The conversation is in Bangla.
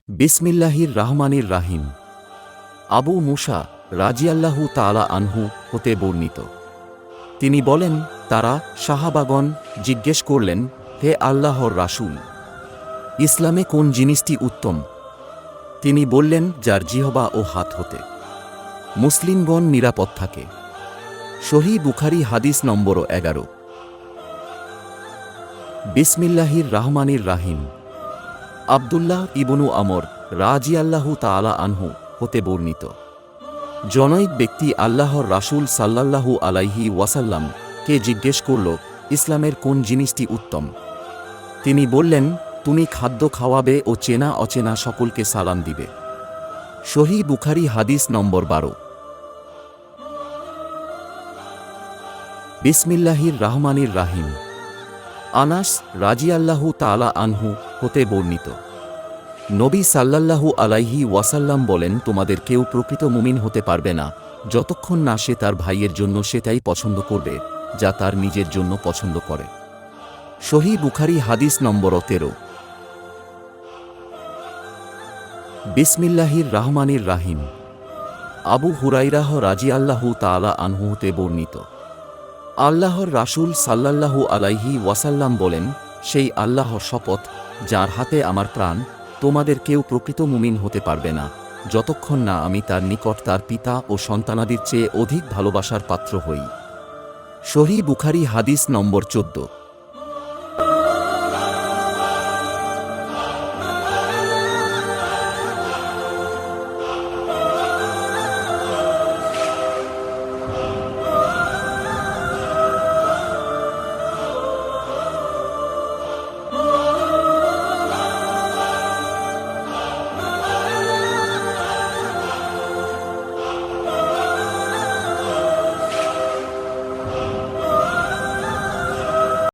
বিসমিল্লাহির রাহমানির রাহিম। আবু মুসা রাজিয়াল্লাহু তাআলা আনহু হতে বর্ণিত, তিনি বলেন, তারা সাহাবাগণ জিজ্ঞেস করলেন, হে আল্লাহর রাসূল, ইসলামে কোন জিনিসটি উত্তম? তিনি বললেন, যার জিহবা ও হাত হতে মুসলিমগণ নিরাপদ থাকে। সহিহ বুখারী হাদিস নম্বর 11। বিসমিল্লাহির রাহমানির রাহিম। আব্দুল্লাহ ইবনু আমর রাজিয়াল্লাহু তাআলা আনহু হতে বর্ণিত, জনৈক ব্যক্তি আল্লাহর রাসূল সাল্লাল্লাহু আলাইহি ওয়াসাল্লাম কে জিজ্ঞেস করল, ইসলামের কোন জিনিসটি উত্তম? তিনি বললেন, তুমি খাদ্য খাওয়াবে ও চেনা অচেনা সকলকে সালাম দিবে। সহিহ বুখারী হাদিস নম্বর 12। বিসমিল্লাহির রাহমানির রাহিম। আনাস রাজিয়াল্লাহু তাআলা আনহু হতে বর্ণিত, নবী সাল্লাল্লাহু আলাইহি ওয়াসাল্লাম বলেন, তোমাদের কেউ প্রকৃত মুমিন হতে পারবে না যতক্ষণ না সে তার ভাইয়ের জন্য সেটাই পছন্দ করবে যা তার নিজের জন্য পছন্দ করে। সহিহ বুখারী হাদিস নম্বর 13। বিসমিল্লাহির রাহমানির রাহিম। আবু হুরায়রাহ রাজিয়াল্লাহু তাআলা আনহু হতে বর্ণিত, আল্লাহর রাসূল সাল্লাল্লাহু আলাইহি ওয়াসাল্লাম বলেন, সেই আল্লাহর শপথ যার হাতে আমার প্রাণ, তোমাদের কেউ প্রকৃত মুমিন হতে পারবে না যতক্ষণ না আমি তার নিকট তার পিতা ও সন্তানাদির চেয়ে অধিক ভালোবাসার পাত্র হই। সহিহ বুখারী হাদিস নম্বর 14।